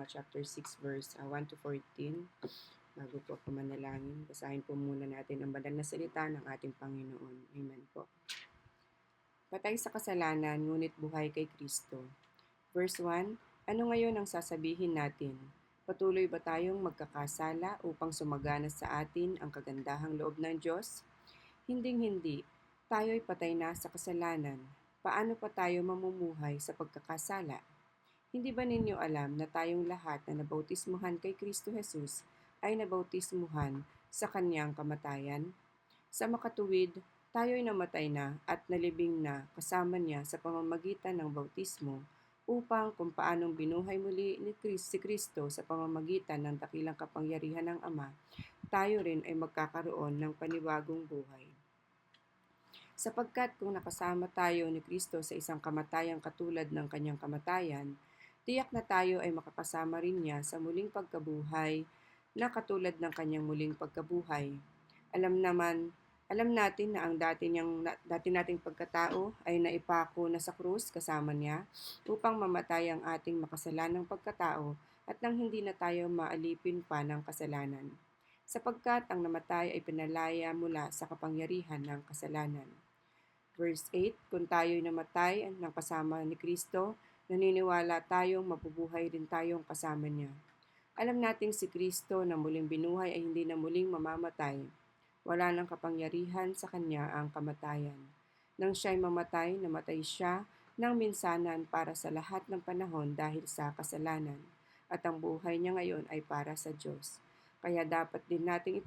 chapter 6 verse 1 to 14. Bago po ako manalangin, basahin po muna natin ang banal na salita ng ating Panginoon. Amen po. Patay sa kasalanan, ngunit buhay kay Kristo. Verse 1, ano ngayon ang sasabihin natin? Patuloy ba tayong magkakasala upang sumagana sa atin ang kagandahang loob ng Diyos? Hinding-hindi, tayo'y patay na sa kasalanan. Paano pa tayo mamumuhay sa pagkakasala? Hindi ba ninyo alam na tayong lahat na nabautismuhan kay Kristo Jesus ay nabautismuhan sa kanyang kamatayan? Sa makatuwid, tayo'y namatay na at nalibing na kasama niya sa pamamagitan ng bautismo upang kung paanong binuhay muli ni si Kristo sa pamamagitan ng dakilang kapangyarihan ng Ama, tayo rin ay magkakaroon ng panibagong buhay. Sapagkat kung nakasama tayo ni Kristo sa isang kamatayang katulad ng kanyang kamatayan, tiyak na tayo ay makakasama rin niya sa muling pagkabuhay na katulad ng kanyang muling pagkabuhay. Alam natin na ang dati nating pagkatao ay naipako na sa krus kasama niya upang mamatay ang ating makasalanang pagkatao at nang hindi na tayo maalipin pa ng kasalanan. Sapagkat ang namatay ay pinalaya mula sa kapangyarihan ng kasalanan. Verse 8, kung tayo'y namatay ng kasama ni Kristo, naniniwala tayong mabubuhay rin tayong kasama niya. Alam nating si Kristo na muling binuhay ay hindi na muling mamamatay. Wala nang kapangyarihan sa kanya ang kamatayan. Nang siya'y mamatay, namatay siya ng minsanan para sa lahat ng panahon dahil sa kasalanan. At ang buhay niya ngayon ay para sa Diyos. Kaya dapat din ninyong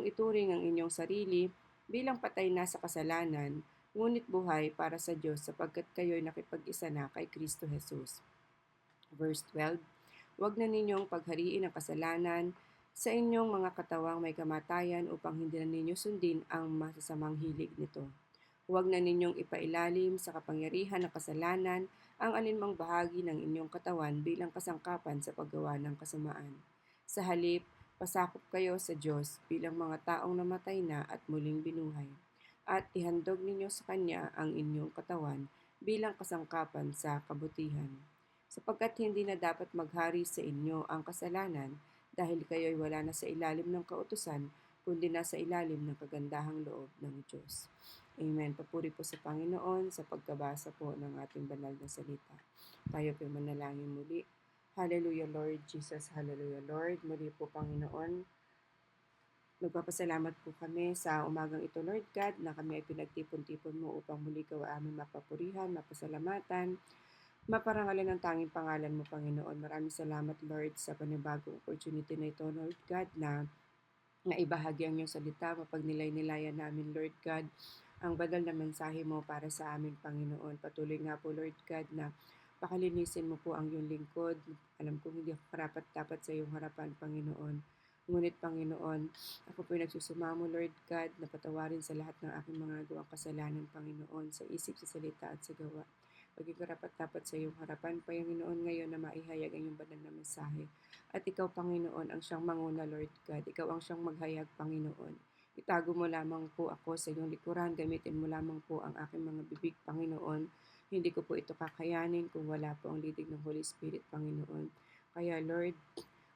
ituring ang inyong sarili bilang patay na sa kasalanan, ngunit buhay para sa Diyos sapagkat kayo'y nakipag-isa na kay Kristo Jesus. Verse 12, huwag na ninyong paghariin ang kasalanan sa inyong mga katawang may kamatayan upang hindi na ninyo sundin ang masasamang hilig nito. Huwag na ninyong ipailalim sa kapangyarihan ng kasalanan ang alinmang bahagi ng inyong katawan bilang kasangkapan sa paggawa ng kasamaan. Sa halip, pasakop kayo sa Diyos bilang mga taong namatay na at muling binuhay, at ihandog ninyo sa Kanya ang inyong katawan bilang kasangkapan sa kabutihan. Sapagkat hindi na dapat maghari sa inyo ang kasalanan dahil kayo'y wala na sa ilalim ng kautusan, kundi nasa ilalim ng kagandahang loob ng Diyos. Amen. Papuri po sa Panginoon sa pagkabasa po ng ating banal na salita. Tayo po manalangin muli. Hallelujah, Lord Jesus. Hallelujah, Lord. Muli po, Panginoon, nagpapasalamat po kami sa umagang ito, Lord God, na kami ay pinagtipon-tipon mo upang muli ka aming mapapurihan, mapasalamatan, maparangalan ang tanging pangalan mo, Panginoon. Maraming salamat, Lord, sa panibagong opportunity na ito, Lord God, na naibahagi ang iyong salita, mapagnilay-nilayan namin, Lord God, ang banal na mensahe mo para sa aming Panginoon. Patuloy nga po, Lord God, na pakalinisin mo po ang iyong lingkod. Alam kong hindi ako karapat-dapat sa iyong harapan, Panginoon. Ngunit, Panginoon, ako po nagsusumamo, Lord God, na patawarin sa lahat ng aking mga gawang kasalanan, Panginoon, sa isip, sa salita at sa gawa. Paging karapat-dapat sa iyong harapan, Panginoon, ngayon na maihayag ang iyong banal na mensahe. At ikaw, Panginoon, ang siyang manguna, Lord God. Ikaw ang siyang maghayag, Panginoon. Itago mo lamang po ako sa iyong likuran. Gamitin mo lamang po ang aking mga bibig, Panginoon. Hindi ko po ito kakayanin kung wala po ang leading ng Holy Spirit, Panginoon. Kaya, Lord,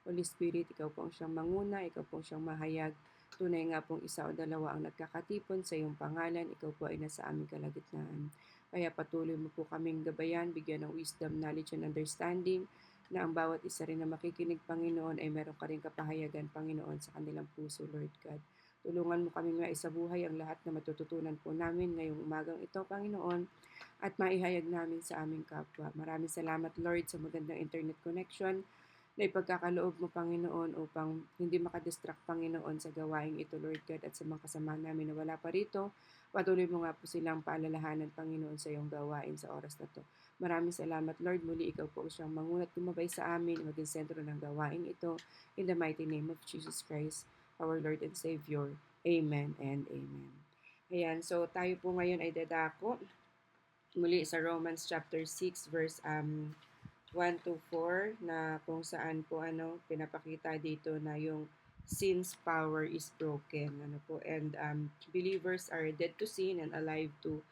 Holy Spirit, ikaw po ang siyang manguna, ikaw po ang siyang mahayag. Tunay nga pong isa o dalawa ang nagkakatipon sa iyong pangalan, ikaw po ay nasa aming kalagitnaan. Kaya patuloy mo po kaming gabayan, bigyan ng wisdom, knowledge, and understanding na ang bawat isa rin na makikinig, Panginoon, ay meron ka rin kapahayagan, Panginoon, sa kanilang puso, Lord God. Tulungan mo kami nga isabuhay ang lahat na matututunan po namin ngayong umagang ito, Panginoon, at maihayag namin sa aming kapwa. Maraming salamat, Lord, sa magandang internet connection na ipagkakaloob mo, Panginoon, upang hindi makadistract, Panginoon, sa gawaing ito, Lord God, at sa mga kasama namin na wala pa rito. Patuloy mo nga po silang paalalahanan, Panginoon, sa iyong gawain sa oras na to. Maraming salamat, Lord. Muli, ikaw po siyang mangunat gumabay sa amin, maging sentro ng gawain ito. In the mighty name of Jesus Christ, our Lord and Savior. Amen and amen. Ayan, so tayo po ngayon ay dadako muli sa Romans chapter 6 verse 1 to 4 na kung saan po pinapakita dito na yung sin's power is broken. And believers are dead to sin and alive to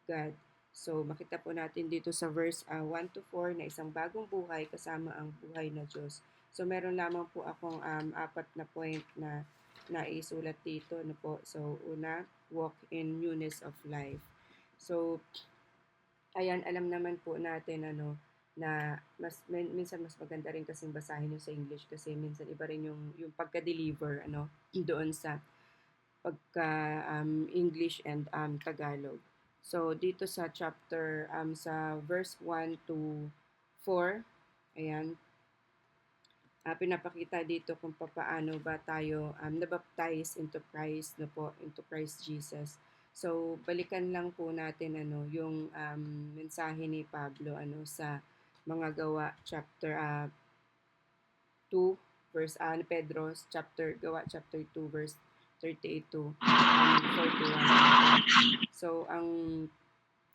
God. So makita po natin dito sa verse 1 to 4 na isang bagong buhay kasama ang buhay na Diyos. So meron lamang po akong apat na point na naisulat dito no po. So una, walk in newness of life. So ayan, alam naman po natin na minsan mas maganda rin kasing basahin yung sa English kasi minsan iba rin yung pagka-deliver doon sa pagka English and Tagalog. So dito sa chapter sa verse 1 to 4, ayan, pinapakita dito kung paano ba tayo nabaptize into Christ no po, into Christ Jesus. So balikan lang po natin yung mensahe ni Pablo sa mga gawa chapter 2 verse ni Pedro chapter gawa chapter 2 verse 38 to 41. So ang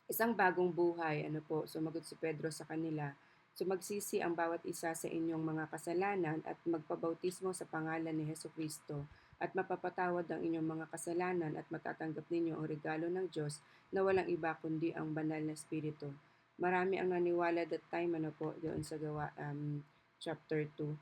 isang bagong buhay, sumagot si Pedro sa kanila, so magsisi ang bawat isa sa inyong mga kasalanan at magpabautismo sa pangalan ni Hesus Kristo at mapapatawad ang inyong mga kasalanan at matatanggap ninyo ang regalo ng Diyos na walang iba kundi ang banal na Espiritu. Marami ang naniwala that time doon sa gawa chapter 2.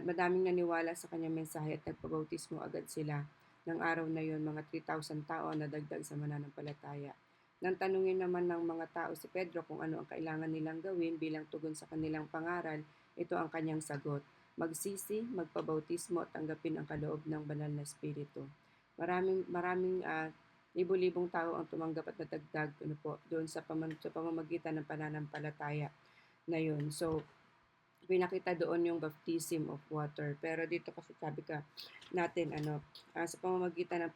Madaming naniwala sa kanyang mensahe at nagpabautismo agad sila. Ng araw na yon, mga 3,000 tao na dagdag sa mananampalataya. Nang tanungin naman ng mga tao si Pedro kung ano ang kailangan nilang gawin bilang tugon sa kanilang pangaral, ito ang kanyang sagot: magsisi, magpabautismo at tanggapin ang kaloob ng banal na Espiritu. Maraming libo-libong tao ang tumanggap at nadagdag doon sa pamamagitan ng pananampalataya na yun. So, pinakita doon yung baptism of water. Pero dito kasi sabi ka natin sa pamamagitan ng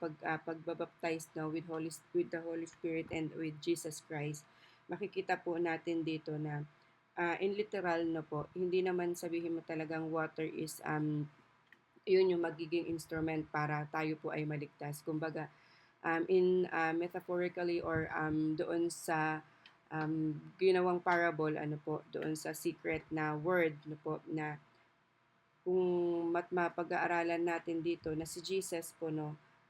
pagbabaptize with the Holy Spirit and with Jesus Christ, makikita po natin dito na in literal po, hindi naman sabihin mo talagang water is yun yung magiging instrument para tayo po ay maligtas. Kumbaga, in metaphorically or doon sa ginawang parable doon sa secret na word na kung mapag-aaralan natin dito na si Jesus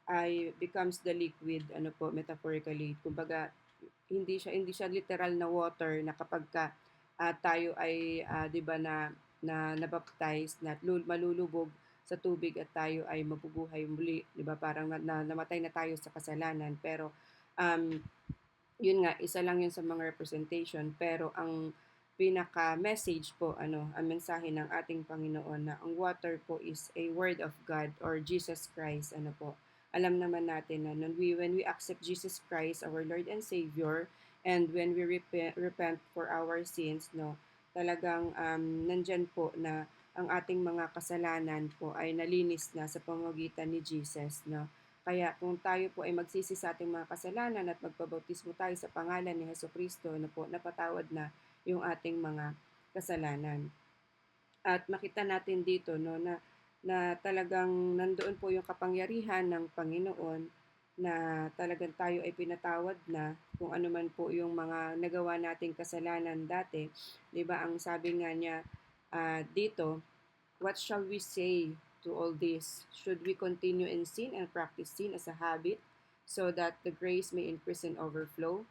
ay becomes the liquid metaphorically, kumbaga hindi siya literal na water na kapag tayo ay 'di ba na nabaptize na malulubog sa tubig at tayo ay mabubuhay muli, 'di ba, parang namatay na tayo sa kasalanan, pero um, yun nga, isa lang yun sa mga representation, pero ang pinaka-message po, ang mensahe ng ating Panginoon na ang water po is a word of God or Jesus Christ, po. Alam naman natin na when we accept Jesus Christ, our Lord and Savior, and when we repent for our sins, talagang nandyan po na ang ating mga kasalanan po ay nalinis na sa pamamagitan ni Jesus, Kaya kung tayo po ay magsisi sa ating mga kasalanan at magpabautismo tayo sa pangalan ni Hesukristo, napatawad na yung ating mga kasalanan. At makita natin dito na talagang nandoon po yung kapangyarihan ng Panginoon na talagang tayo ay pinatawad na kung ano man po yung mga nagawa nating kasalanan dati. 'Di ba ang sabi nga niya dito, what shall we say to all this? Should we continue in sin and practice sin as a habit so that the grace may increase and overflow?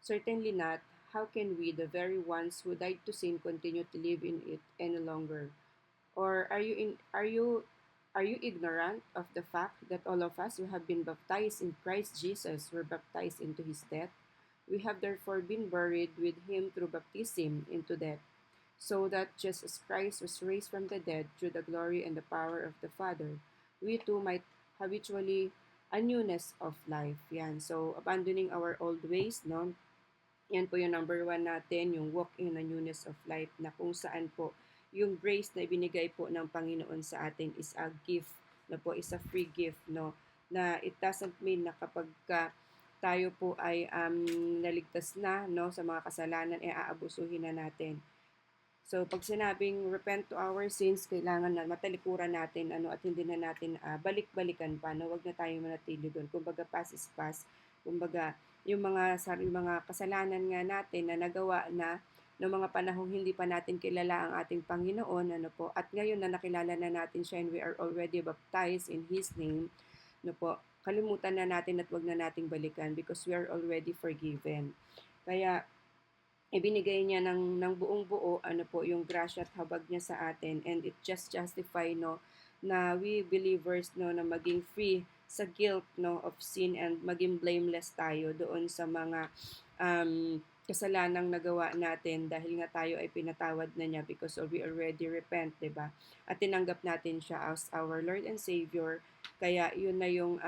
Certainly not. How can we, the very ones who died to sin, continue to live in it any longer? Or are you ignorant of the fact that all of us who have been baptized in Christ Jesus were baptized into his death? We have therefore been buried with him through baptism into death, so that just as Christ was raised from the dead through the glory and the power of the Father, we too might habitually a newness of life. Yan. So, abandoning our old ways, yan po yung number one natin, yung walk in a newness of life, na kung saan po yung grace na ibinigay po ng Panginoon sa atin is a gift, is a free gift, na it doesn't mean na kapag tayo po ay naligtas na, sa mga kasalanan, aabusuhin na natin. So, pag sinabing repent to our sins, kailangan na matalikuran natin at hindi na natin balik-balikan pa, Huwag na tayo manatili doon. Kumbaga, past is past. Kumbaga, yung mga kasalanan nga natin na nagawa na noong mga panahong hindi pa natin kilala ang ating Panginoon, at ngayon na nakilala na natin siya and we are already baptized in His name, kalimutan na natin at wag na nating balikan because we are already forgiven. Kaya ibinigay niya ng buong buo ano po yung grasya at habag niya sa atin, and it just justify no na we believers no na maging free sa guilt no of sin, and maging blameless tayo doon sa mga kasalanang nagawa natin, dahil nga tayo ay pinatawad na niya because we already repent, 'di ba? At tinanggap natin siya as our Lord and Savior. Kaya yun na yung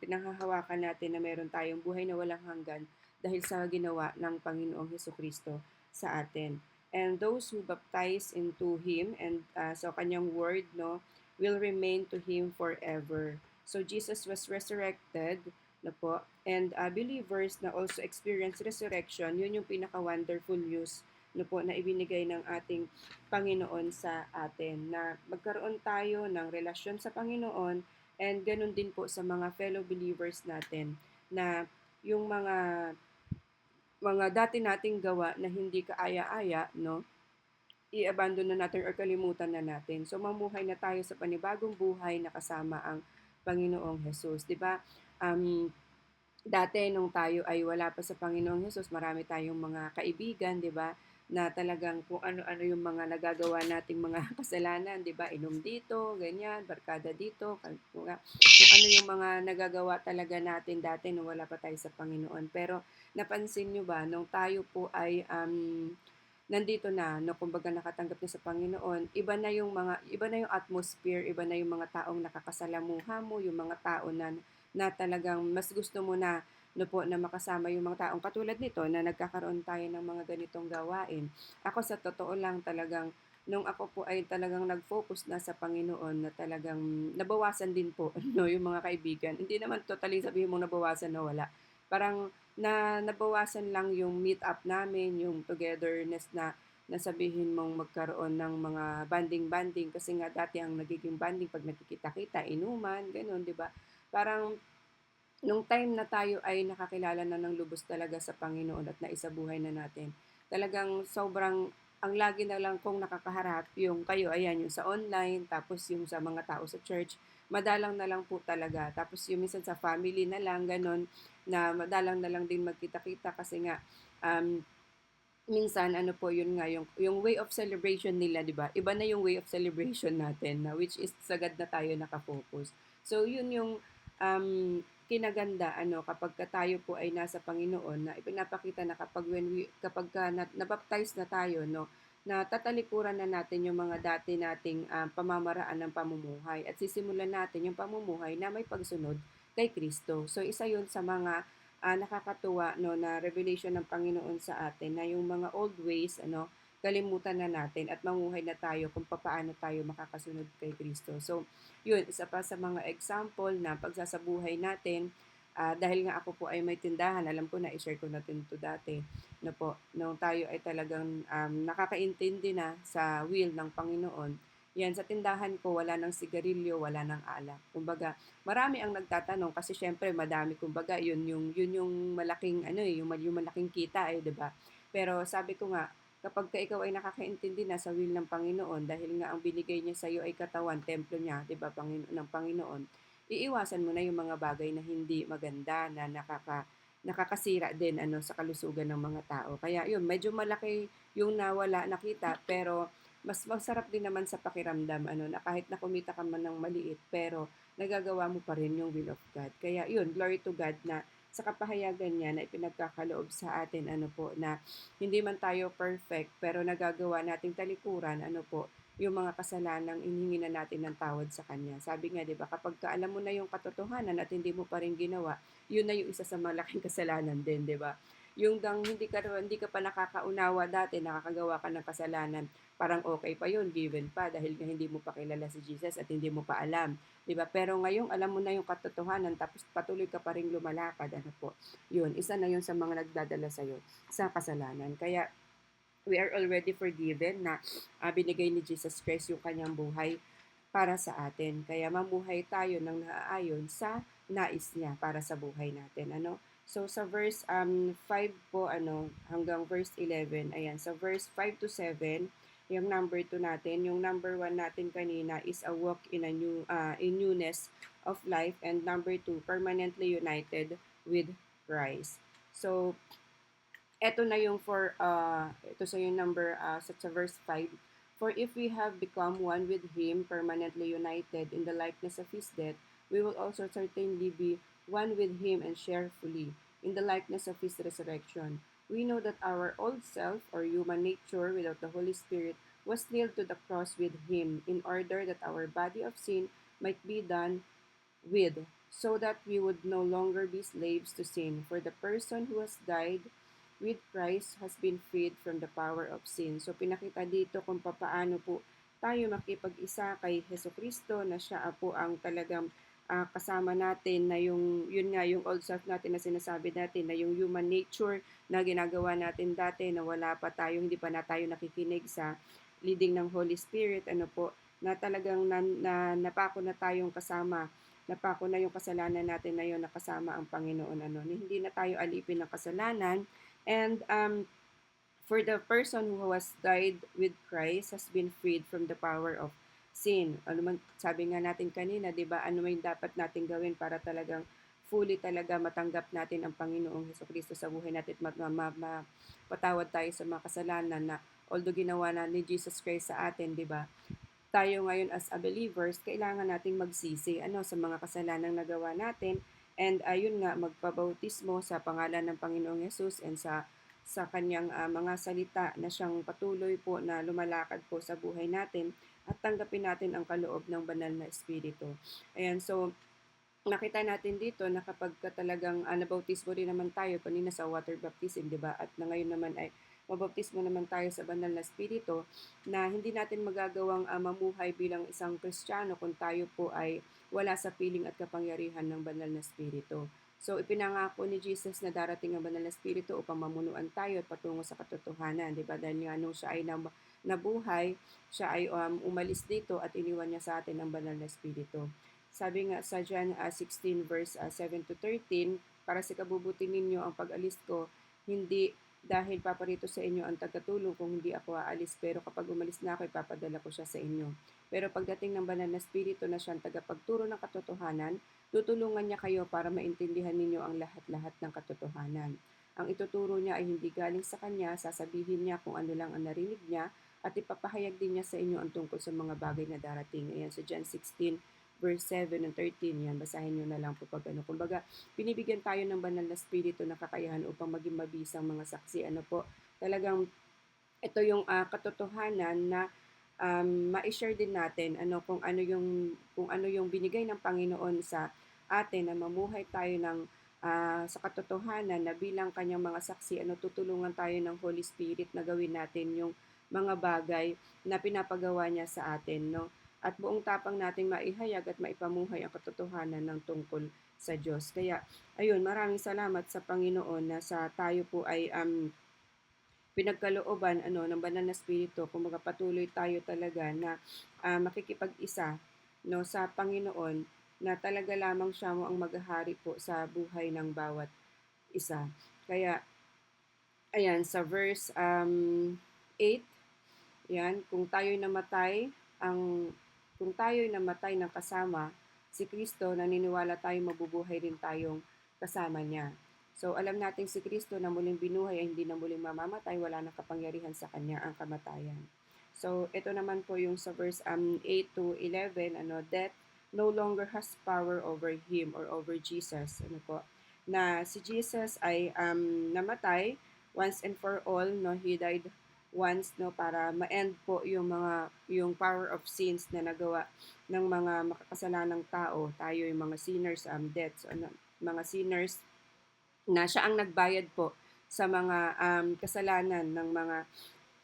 pinanghahawakan natin, na meron tayong buhay na walang hanggan dahil sa ginawa ng Panginoong Hesukristo sa atin. And those who baptize into Him, and so kanyang word no will remain to Him forever. So Jesus was resurrected na po, and believers na also experience resurrection, yun yung pinaka-wonderful news no po na ibinigay ng ating Panginoon sa atin, na magkaroon tayo ng relasyon sa Panginoon, and ganun din po sa mga fellow believers natin, na yung mga dati nating gawa na hindi kaaya-aya, no, i-abandon na natin or kalimutan na natin. So mamuhay na tayo sa panibagong buhay na kasama ang Panginoong Jesus, 'di ba? Um Dati nung tayo ay wala pa sa Panginoong Hesus, marami tayong mga kaibigan, 'di ba? Na talagang kung ano-ano yung mga nagagawa nating mga kasalanan, 'di ba? Inom dito, ganyan, barkada dito, kung ano yung mga nagagawa talaga natin dati nung wala pa tayo sa Panginoon. Pero napansin nyo ba nung tayo po ay nandito na, no, kumbaga nakatanggap na sa Panginoon, iba na yung atmosphere, iba na yung mga taong nakakasalamuha mo, yung mga tao na talagang mas gusto mo na no po na makasama yung mga taong katulad nito na nagkakaroon tayo ng mga ganitong gawain. Ako sa totoo lang talagang nung ako po ay talagang nag-focus na sa Panginoon, na talagang nabawasan din po no yung mga kaibigan. Hindi naman totally sabihin mong nabawasan na wala. Parang nabawasan lang yung meet up namin, yung togetherness na nasabihin mong magkaroon ng mga banding-banding, kasi nga dati ang nagiging banding pag nagkikita-kita, inuman, ganun, 'di ba? Parang nung time na tayo ay nakakilala na ng lubos talaga sa Panginoon at naisabuhay na natin, talagang sobrang ang lagi na lang kong nakakaharap yung kayo, ayan, yung sa online, tapos yung sa mga tao sa church, madalang na lang po talaga. Tapos yung minsan sa family na lang, ganon, na madalang na lang din magkita-kita kasi nga, um, minsan ano po yun nga yung way of celebration nila, 'di ba? Iba na yung way of celebration natin, na which is sagad na tayo nakafocus. So yun yung kinaganda ano kapag ka tayo po ay nasa Panginoon, na ipinapakita na kapag ka nabaptize na tayo, no, na tatalikuran na natin yung mga dati nating pamamaraan ng pamumuhay, at sisimulan natin yung pamumuhay na may pagsunod kay Kristo. So isa yun sa mga nakakatuwa no na revelation ng Panginoon sa atin, na yung mga old ways ano kalimutan na natin, at mamuhay na tayo kung paano tayo makakasunod kay Kristo. So, yun, isa pa sa mga example na pagsasabuhay natin, dahil nga ako po ay may tindahan, alam ko na i-share ko natin to dati, na po, nung tayo ay talagang nakakaintindi na sa will ng Panginoon, yan, sa tindahan ko, wala ng sigarilyo, wala ng alak. Kumbaga, marami ang nagtatanong kasi syempre madami, kumbaga yun yung malaking ano yung malaking kita, 'di ba? Pero sabi ko nga, kapag ka ikaw ay nakakaintindi na sa will ng Panginoon, dahil nga ang binigay niya sa iyo ay katawan, templo niya, 'di ba, ng Panginoon, iiwasan mo na yung mga bagay na hindi maganda, na nakakasira din ano sa kalusugan ng mga tao. Kaya yun, medyo malaki yung nawala nakita, pero mas masarap din naman sa pakiramdam ano na kahit na kumita ka man ng maliit, pero nagagawa mo pa rin yung will of God. Kaya yun, glory to God na sa kapahayagan niya na ipinagkakaloob sa atin ano po, na hindi man tayo perfect, pero nagagawa nating talikuran ano po yung mga kasalanang inihingi na natin ng tawad sa Kanya. Sabi nga, di ba, kapag ka alam mo na yung katotohanan at hindi mo pa rin ginawa, yun na yung isa sa malaking kasalanan din, di ba? Yung hindi ka pa nakakaunawa dati, nakakagawa ka ng kasalanan, parang okay pa yun, given pa, dahil nga hindi mo pa kilala si Jesus at hindi mo pa alam, 'di ba? Pero ngayong alam mo na yung katotohanan, tapos patuloy ka pa ring lumalakad, ano po, yun, isa na yun sa mga nagdadala sa'yo sa kasalanan. Kaya we are already forgiven, na binigay ni Jesus Christ yung kanyang buhay para sa atin. Kaya mamuhay tayo ng naaayon sa nais niya para sa buhay natin. Ano? So sa verse 5 po ano hanggang verse 11, ayan, sa verse 5 to 7, yung number 2 natin, yung number 1 natin kanina is a walk in a in newness of life, and number 2, permanently united with Christ. So Ito na yung ito sa yung number sa verse 5. For if we have become one with Him, permanently united in the likeness of His death, we will also certainly be one with Him and share fully in the likeness of His resurrection. We know that our old self, or human nature without the Holy Spirit, was nailed to the cross with Him in order that our body of sin might be done with, so that we would no longer be slaves to sin. For the person who has died with Christ has been freed from the power of sin. So pinakita dito kung papaano po tayo makipag-isa kay Heso Kristo na siya po ang talagang kasama natin na yun nga yung old self natin na sinasabi natin na yung human nature na ginagawa natin dati na wala pa tayo, hindi pa na tayo nakikinig sa leading ng Holy Spirit, ano po, na talagang napako na tayong kasama, napako na yung kasalanan natin na yun, nakasama ang Panginoon, ano, hindi na tayo alipin ng kasalanan. And for the person who has died with Christ has been freed from the power of sin. Ano man, sabi nga natin kanina, di ba, ano man dapat natin gawin para talagang fully talaga matanggap natin ang Panginoong Heso Kristo sa buhay natin at mapatawad tayo sa mga kasalanan na although ginawa na ni Jesus Christ sa atin, di ba? Tayo ngayon as a believers, kailangan nating magsisi sa mga kasalanang nagawa natin, and ayun nga, magpabautismo sa pangalan ng Panginoong Yesus and sa kanyang mga salita na siyang patuloy po na lumalakad po sa buhay natin, at tanggapin natin ang kaloob ng banal na espiritu. Ayan, so nakita natin dito na kapag talagang nabautismo rin naman tayo kanina sa water baptism, di ba? At na ngayon naman ay mabautismo naman tayo sa banal na espiritu, na hindi natin magagawang mamuhay bilang isang Kristiyano kung tayo po ay wala sa piling at kapangyarihan ng banal na espiritu. So ipinangako ni Jesus na darating ang banal na espiritu upang mamunuan tayo at patungo sa katotohanan, di ba? Dahil nga nung siya ay nabuhay, siya ay umalis dito at iniwan niya sa atin ang banal na espiritu. Sabi nga sa John 16 verse 7 to 13, para sa kabubuti ninyo ang pag-alis ko, hindi dahil paparito sa inyo ang tagatulo kung hindi ako aalis, pero kapag umalis na ako, ipapadala ko siya sa inyo. Pero pagdating ng banal na espiritu na siyang tagapagturo ng katotohanan, tutulungan niya kayo para maintindihan ninyo ang lahat-lahat ng katotohanan. Ang ituturo niya ay hindi galing sa kanya, sasabihin niya kung ano lang ang narinig niya, at ipapahayag din niya sa inyo ang tungkol sa mga bagay na darating. Ayan, sa John 16 verse 7 and 13, yan, basahin nyo na lang po pag ano. Kumbaga, binibigyan tayo ng banal na espiritu na kakayahan upang maging mabisang mga saksi. Ano po, talagang ito yung katotohanan na ma-share din natin kung ano yung binigay ng Panginoon sa atin, na mamuhay tayo ng sa katotohanan na bilang kanyang mga saksi, tutulungan tayo ng Holy Spirit na gawin natin yung mga bagay na pinapagawa niya sa atin, no? At buong tapang nating maihayag at maipamuhay ang katotohanan ng tungkol sa Diyos. Kaya, ayun, maraming salamat sa Panginoon na sa tayo po ay pinagkalooban ng banal na espiritu, kumbaga patuloy tayo talaga na makikipag-isa, no, sa Panginoon, na talaga lamang siya mo ang maghahari po sa buhay ng bawat isa. Kaya ayan, sa verse 8, yan, kung tayo'y namatay ng kasama si Kristo, naniniwala tayo mabubuhay rin tayong kasama niya. So alam natin si Kristo na muling binuhay ay hindi na muling mamamatay, wala nang kapangyarihan sa kanya ang kamatayan. So ito naman po yung sa verse 8 to 11, death no longer has power over him or over Jesus. Ano po? Na si Jesus ay namatay once and for all, no, he died once, no, para ma-end po yung power of sins na nagawa ng mga makakasalanang tao. Tayo yung mga sinners, deaths, mga sinners, na siya ang nagbayad po sa mga kasalanan ng mga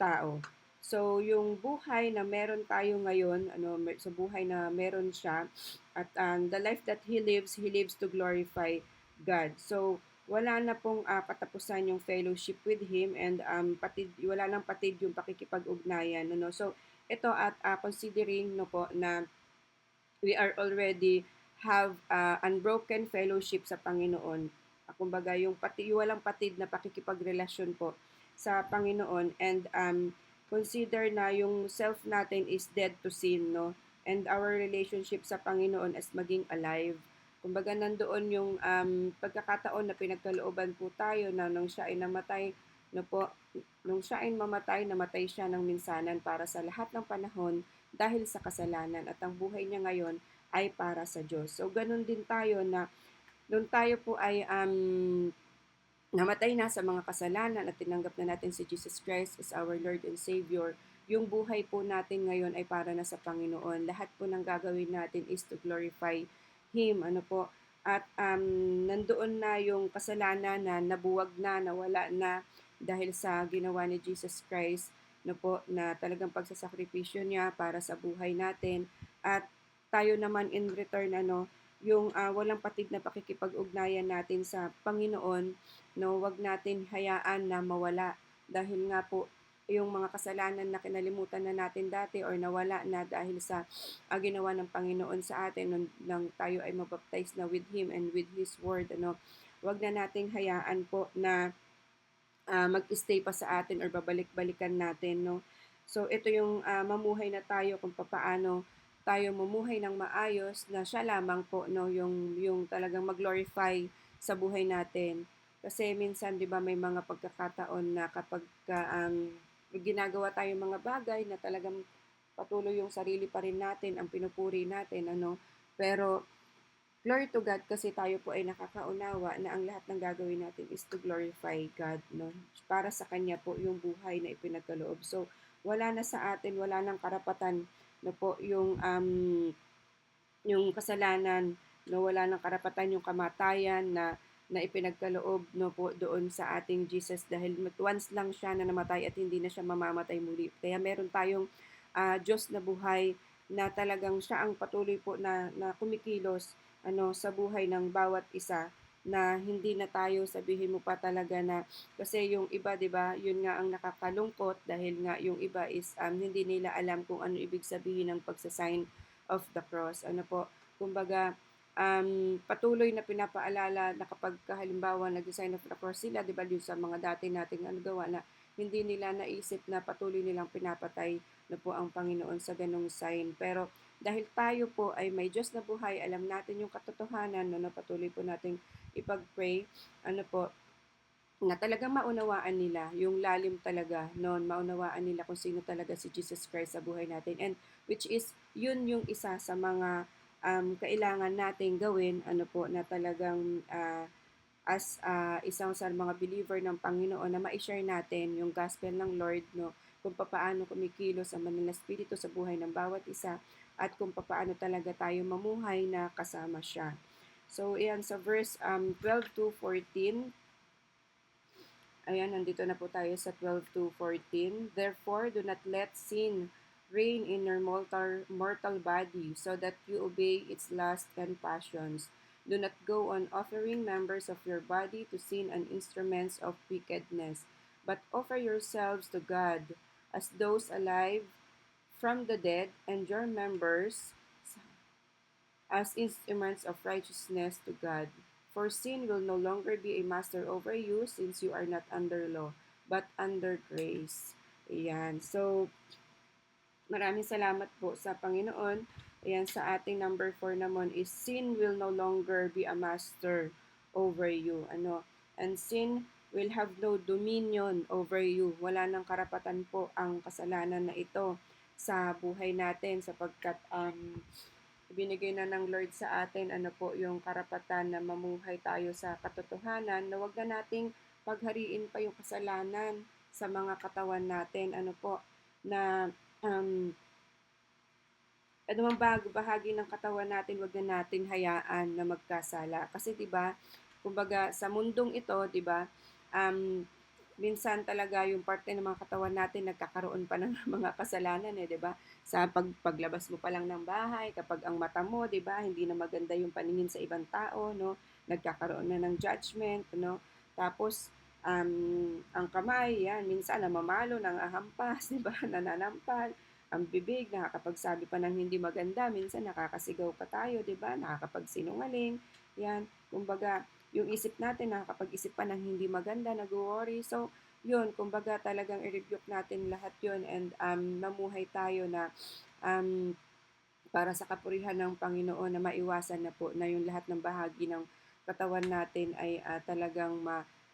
tao. So yung buhay na meron tayo ngayon, sa buhay na meron siya, at the life that he lives to glorify God. So wala na pong katapusan yung fellowship with Him, and wala nang patid yung pakikipag-ugnayan. So ito, at considering, no po, na we are already have unbroken fellowship sa Panginoon. Kumbaga yung walang patid na pakikipagrelasyon po sa Panginoon, and consider na yung self natin is dead to sin, no? And our relationship sa Panginoon as maging alive. Kumbaga nandoon yung pagkakataon na pinagkalooban po tayo na nung siya ay namatay no po, nung siya ay mamatay, namatay siya ng minsanan para sa lahat ng panahon dahil sa kasalanan at ang buhay niya ngayon ay para sa Diyos. So ganun din tayo na nung tayo po ay namatay na sa mga kasalanan at tinanggap na natin si Jesus Christ as our Lord and Savior, yung buhay po natin ngayon ay para na sa Panginoon. Lahat po ng gagawin natin is to glorify Him. Ano po? At nandoon na yung kasalanan na nabuwag na, nawala na dahil sa ginawa ni Jesus Christ no po, na talagang pagsasakripisyo niya para sa buhay natin. At tayo naman in return, yung walang patid na pakikipag-ugnayan natin sa Panginoon, no, wag natin hayaan na mawala dahil nga po yung mga kasalanan na kinalimutan na natin dati or nawala na dahil sa ginawa ng Panginoon sa atin nang tayo ay mabaptize na with Him and with His Word, wag na nating hayaan po na mag-stay pa sa atin or babalik-balikan natin, no. So ito yung mamuhay na tayo kung papaano tayo mamuhay ng maayos na siya lamang po, no, yung talagang mag-glorify sa buhay natin. Kasi minsan 'di ba may mga pagkakataon na kapag ginagawa tayong mga bagay na talagang patuloy yung sarili pa rin natin ang pinupuri natin, pero glory to God kasi tayo po ay nakakaunawa na ang lahat ng gagawin natin is to glorify God, no? Para sa Kanya po yung buhay na ipinagkaloob. So, wala na sa atin, wala nang karapatan na po yung kasalanan, no? Wala nang karapatan yung kamatayan na ipinagkaloob, no, po doon sa ating Jesus dahil once lang siya na namatay at hindi na siya mamamatay muli. Kaya meron tayong Diyos na buhay na talagang siya ang patuloy po na kumikilos sa buhay ng bawat isa na hindi na tayo sabihin mo pa talaga na kasi yung iba 'di ba yun nga ang nakakalungkot dahil nga yung iba is hindi nila alam kung ano ibig sabihin ng pagsa-sign of the cross, po, kumbaga patuloy na pinapaalala na kapag halimbawa nag-sign of the cross sila 'di ba yun sa mga dati nating gawa na hindi nila naisip na patuloy nilang pinapatay na po ang Panginoon sa ganong sign. Pero dahil tayo po ay may Diyos na buhay, alam natin yung katotohanan, no, na patuloy po nating ipag-pray, po, na talagang maunawaan nila yung lalim talaga noon, maunawaan nila kung sino talaga si Jesus Christ sa buhay natin. And which is, yun yung isa sa mga kailangan nating gawin, po, na talagang as isang sa mga believer ng Panginoon na ma-share natin yung gospel ng Lord, no, kung paano kumikilos ang Banal na Espiritu sa buhay ng bawat isa at kung paano talaga tayo mamuhay na kasama siya. So, ayan, sa verse 12 to 14, ayan, nandito na po tayo sa 12 to 14. Therefore, do not let sin reign in your mortal body so that you obey its lusts and passions. Do not go on offering members of your body to sin and instruments of wickedness, but offer yourselves to God as those alive from the dead and your members as instruments of righteousness to God. For sin will no longer be a master over you since you are not under law, but under grace. Ayan. So, maraming salamat po sa Panginoon. Ayan, sa ating number 4 naman is sin will no longer be a master over you. And sin will have no dominion over you. Wala nang karapatan po ang kasalanan na ito sa buhay natin sapagkat binigay na ng Lord sa atin po yung karapatan na mamuhay tayo sa katotohanan na wag na nating paghariin pa yung kasalanan sa mga katawan natin po na um, anumang bahagi ng katawan natin wag na nating hayaan na magkasala kasi 'di ba kumbaga sa mundong ito 'di ba um, minsan talaga yung parte ng mga katawan natin nagkakaroon pa ng mga kasalanan 'di ba? Sa paglabas mo pa lang ng bahay, kapag ang mata mo, 'di ba, hindi na maganda yung paningin sa ibang tao, no? Nagkakaroon na ng judgment, no? Tapos ang kamay, yan, minsan namamalo, nangahampas, 'di ba? Nananampal. Ang bibig, nakakapagsabi pa ng hindi maganda, minsan nakakasigaw pa tayo, 'di ba? Nakakapagsinungaling. Yan, kumbaga, yung isip natin nakakapag-isip pa ng hindi maganda, nag-worry. So, yun, kumbaga talagang i-rebuke natin lahat yun and mamuhay tayo na um, para sa kapurihan ng Panginoon na maiwasan na po na yung lahat ng bahagi ng katawan natin ay talagang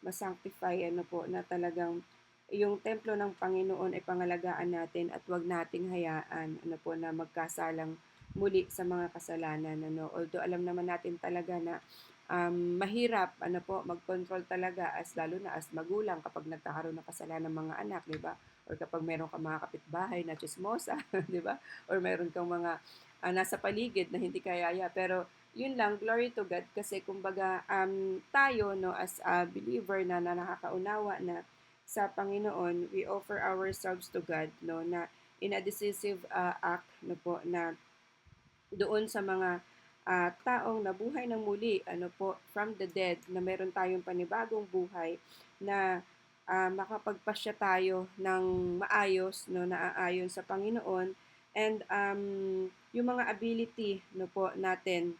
ma-sanctify ano po na talagang yung templo ng Panginoon ay pangalagaan natin at 'wag nating hayaan ano po na magkasalang muli sa mga kasalanan ano. Although alam naman natin talaga na mahirap ano po mag-control talaga as lalo na as magulang kapag nagkakaroon ng kasalanan ng mga anak, 'di ba? Or kapag meron kang mga kapitbahay na chismosa, 'di ba? Or meron kang mga nasa paligid na hindi kayaya. Pero yun lang, glory to God kasi kumbaga tayo no as a believer na nakakaunawa na sa Panginoon, we offer ourselves to God no na in a decisive act no po na doon sa mga taong nabuhay ng muli, ano po, from the dead, na meron tayong panibagong buhay na makapagpasya tayo ng maayos, no, naaayon sa Panginoon. And yung mga ability no po natin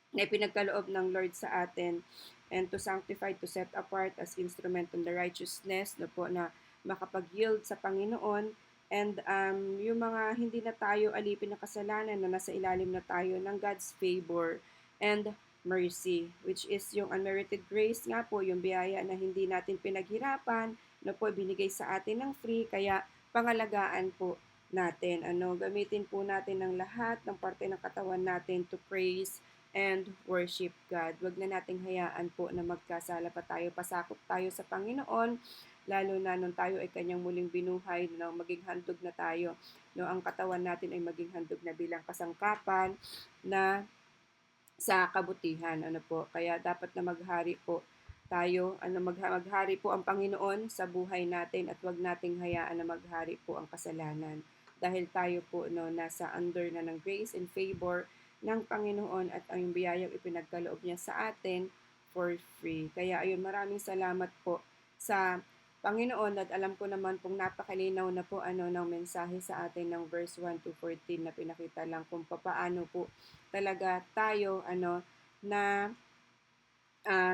na ipinagkaloob ng Lord sa atin and to sanctify, to set apart as instrument in the righteousness no po na makapag-yield sa Panginoon and yung mga hindi na tayo alipin ng kasalanan na nasa ilalim na tayo ng God's favor and mercy which is yung unmerited grace nga po yung biyaya na hindi natin pinaghirapan no po binigay sa atin ng free kaya pangalagaan po natin ano gamitin po natin ng lahat ng parte ng katawan natin to praise and worship God. Huwag na nating hayaan po na magkasala pa tayo, pasakop tayo sa Panginoon, lalo na nung tayo ay kanyang muling binuhay, no, maging handog na tayo. No, ang katawan natin ay maging handog na bilang kasangkapan na sa kabutihan. Ano po, kaya dapat na maghari po tayo, maghari po ang Panginoon sa buhay natin at wag nating hayaan na maghari po ang kasalanan. Dahil tayo po no, nasa under na ng grace and favor ng Panginoon at ang biyayang ipinagkaloob niya sa atin for free. Kaya ayun, maraming salamat po sa Panginoon at alam ko naman pong napakalinaw na po ng mensahe sa atin ng verse 1 to 14 na pinakita lang kung papaano po talaga tayo na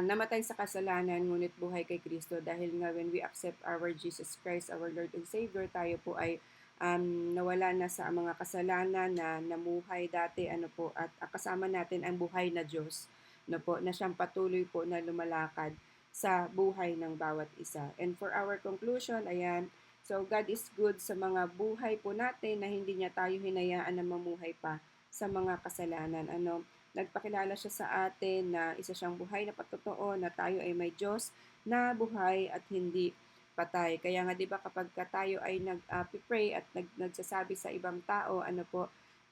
namatay sa kasalanan ngunit buhay kay Kristo dahil nga when we accept our Jesus Christ, our Lord and Savior, tayo po ay nawala na sa mga kasalanan na namuhay dati po at kasama natin ang buhay na Diyos no po na siyang patuloy po na lumalakad sa buhay ng bawat isa. And for our conclusion, ayan, so God is good sa mga buhay po natin na hindi niya tayo hinayaan na mamuhay pa sa mga kasalanan. Nagpakilala siya sa atin na isa siyang buhay na patotoo na tayo ay may Diyos na buhay at hindi patay. Kaya nga 'di ba kapag tayo ay nag-pray at nagsasabi sa ibang tao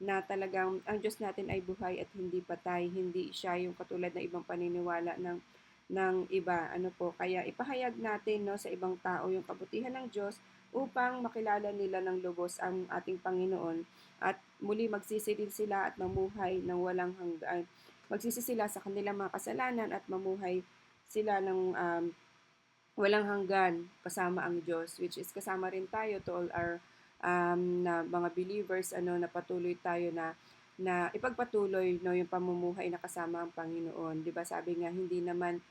na talagang ang Diyos natin ay buhay at hindi patay, hindi siya yung katulad ng ibang paniniwala ng iba kaya ipahayag natin no sa ibang tao yung kabutihan ng Diyos upang makilala nila ng lubos ang ating Panginoon at muli magsisi din sila at mamuhay ng walang hanggan. Magsisi sila sa kanilang mga kasalanan at mamuhay sila ng walang hanggan kasama ang Diyos, which is kasama rin tayo to all our na mga believers na patuloy tayo na ipagpatuloy no yung pamumuhay na kasama ang Panginoon. 'Di ba sabi nga hindi naman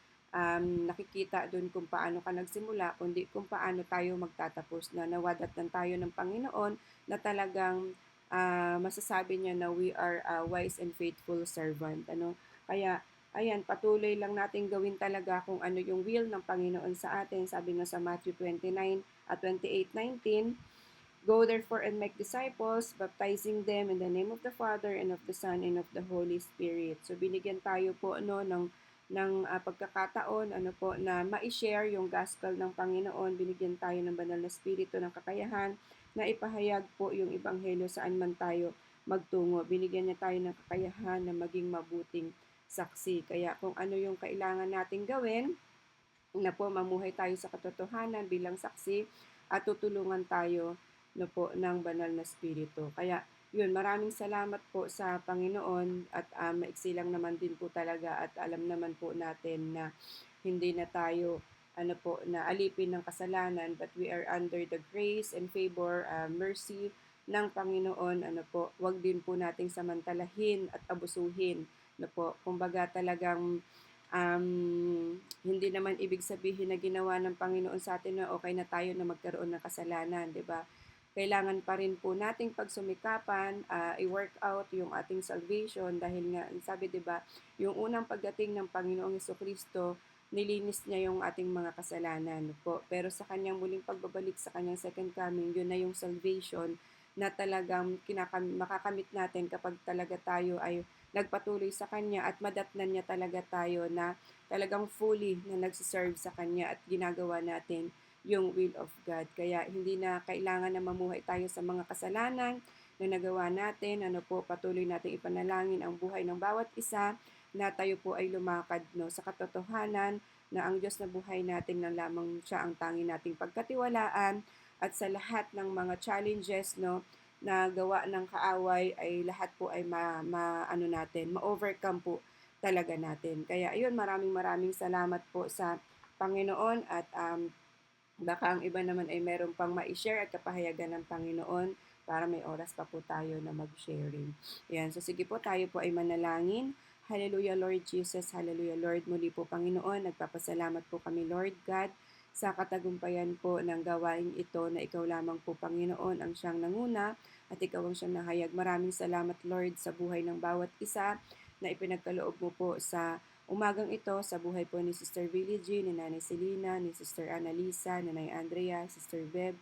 nakikita doon kung paano ka nagsimula, kundi kung paano tayo magtatapos na nawadatnan tayo ng Panginoon na talagang masasabi niya na we are a wise and faithful servant. Kaya ayan, patuloy lang natin gawin talaga kung ano yung will ng Panginoon sa atin. Sabi nga sa Matthew 29 at 28:19, go therefore and make disciples, baptizing them in the name of the Father and of the Son and of the Holy Spirit. So binigyan tayo po ng pagkakataon po na ma-share yung gospel ng Panginoon. Binigyan tayo ng banal na spirito ng kakayahan na ipahayag po yung ebanghelyo saan man tayo magtungo. Binigyan niya tayo ng kakayahan na maging mabuting saksi. Kaya kung ano yung kailangan nating gawin, na po mamuhay tayo sa katotohanan bilang saksi at tutulungan tayo po ng banal na spirito. Kaya yun, maraming salamat po sa Panginoon at maiksi lang naman din po talaga at alam naman po natin na hindi na tayo na alipin ng kasalanan but we are under the grace and favor, mercy ng Panginoon. Wag din po nating samantalahin at abusuhin po. Kumbaga talagang hindi naman ibig sabihin na ginawa ng Panginoon sa atin na okay na tayo na magkaroon ng kasalanan, 'di ba? Kailangan pa rin po nating pagsumikapan, i-work out yung ating salvation dahil nga sabi 'di ba, yung unang pagdating ng Panginoong Hesukristo nilinis niya yung ating mga kasalanan po. Pero sa kanyang muling pagbabalik, sa kanyang second coming, yun na yung salvation na talagang makakamit natin kapag talaga tayo ay nagpatuloy sa Kanya at madatnan niya talaga tayo na talagang fully na nagsiserve sa Kanya at ginagawa natin yung will of God. Kaya hindi na kailangan na mamuhay tayo sa mga kasalanan na nagawa natin. Ano po, patuloy nating ipanalangin ang buhay ng bawat isa na tayo po ay lumakad no, sa katotohanan na ang Diyos na buhay natin na lamang siya ang tangi nating pagkatiwalaan at sa lahat ng mga challenges no na gawa ng kaaway ay lahat po ay ano natin, ma-overcome po talaga natin. Kaya ayun, maraming salamat po sa Panginoon at baka ang iba naman ay meron pang ma-share at kapahayagan ng Panginoon para may oras pa po tayo na mag-sharing. Yan. So sige po, tayo po ay manalangin. Hallelujah, Lord Jesus. Hallelujah, Lord. Muli po, Panginoon, nagpapasalamat po kami, Lord God, sa katagumpayan po ng gawain ito na ikaw lamang po, Panginoon, ang siyang nanguna at ikaw ang siyang nahayag. Maraming salamat, Lord, sa buhay ng bawat isa na ipinagkaloob mo po sa umagang ito sa buhay po ni Sister Billie Jean, ni Nanay Selena, ni Sister Annalisa, ni Nanay Andrea, Sister Beb,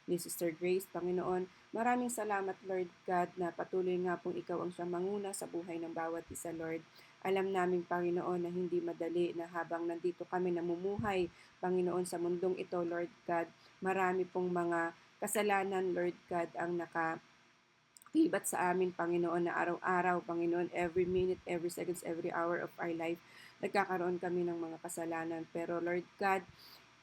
ni Sister Grace, Panginoon. Maraming salamat, Lord God, na patuloy nga pong ikaw ang siyang manguna sa buhay ng bawat isa, Lord. Alam namin, Panginoon, na hindi madali na habang nandito kami namumuhay, Panginoon, sa mundong ito, Lord God, marami pong mga kasalanan, Lord God, ang kibat sa amin, Panginoon, na araw-araw, Panginoon, every minute, every seconds, every hour of our life, nagkakaroon kami ng mga kasalanan. Pero Lord God,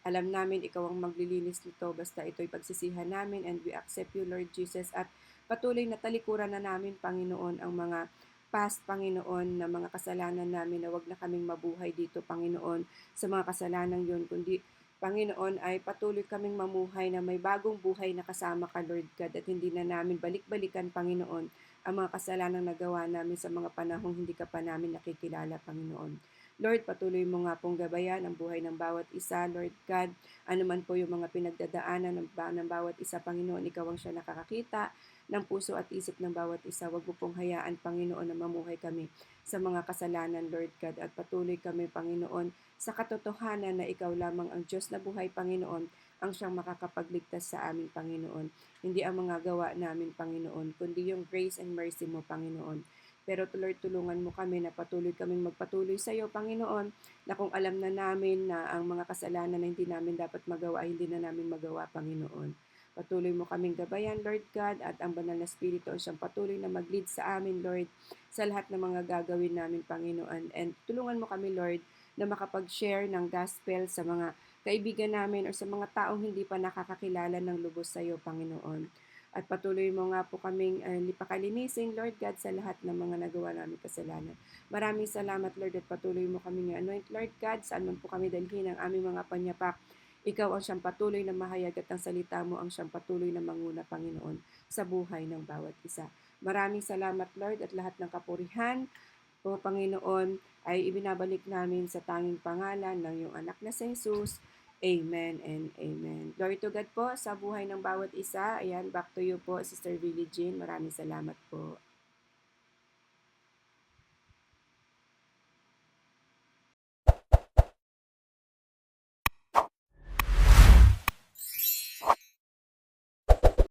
alam namin ikaw ang maglilinis nito basta ito'y pagsisihan namin and we accept you, Lord Jesus, at patuloy na talikuran na namin, Panginoon, ang mga past, Panginoon, na mga kasalanan namin na wag na kaming mabuhay dito, Panginoon, sa mga kasalanan yun, kundi Panginoon, ay patuloy kaming mamuhay na may bagong buhay na kasama ka, Lord God, at hindi na namin balik-balikan, Panginoon, ang mga kasalanang nagawa namin sa mga panahong hindi ka pa namin nakikilala, Panginoon. Lord, patuloy mo nga pong gabayan ang buhay ng bawat isa, Lord God. Ano man po yung mga pinagdadaanan ng bawat isa, Panginoon, ikaw ang siya nakakakita ng puso at isip ng bawat isa. Huwag mo pong hayaan, Panginoon, na mamuhay kami sa mga kasalanan, Lord God, at patuloy kami, Panginoon, sa katotohanan na ikaw lamang ang Diyos na buhay, Panginoon, ang siyang makakapagligtas sa aming Panginoon. Hindi ang mga gawa namin, Panginoon, kundi yung grace and mercy mo, Panginoon. Pero Lord, tulungan mo kami na patuloy kaming magpatuloy sa iyo, Panginoon, na kung alam na namin na ang mga kasalanan na hindi namin dapat magawa, ay hindi na namin magawa, Panginoon. Patuloy mo kaming gabayan, Lord God, at ang banal na Espiritu ang siyang patuloy na mag-lead sa amin, Lord, sa lahat ng mga gagawin namin, Panginoon. And tulungan mo kami, Lord, na makapag-share ng gospel sa mga kaibigan namin o sa mga taong hindi pa nakakakilala ng lubos sa iyo, Panginoon. At patuloy mo nga po kaming pakalinisin, Lord God, sa lahat ng mga nagawa namin kasalanan. Maraming salamat, Lord, at patuloy mo kaming anoint, Lord God, saan man po kami dalhin ang aming mga panyapak. Ikaw ang siyang patuloy na mahayag at ang salita mo ang siyang patuloy na manguna, Panginoon, sa buhay ng bawat isa. Maraming salamat, Lord, at lahat ng kapurihan o Panginoon, ay ibinabalik namin sa tanging pangalan ng iyong anak na si Jesus. Amen and amen. Glory to God po sa buhay ng bawat isa. Ayan, back to you po, Sister Billie Jean. Maraming salamat po.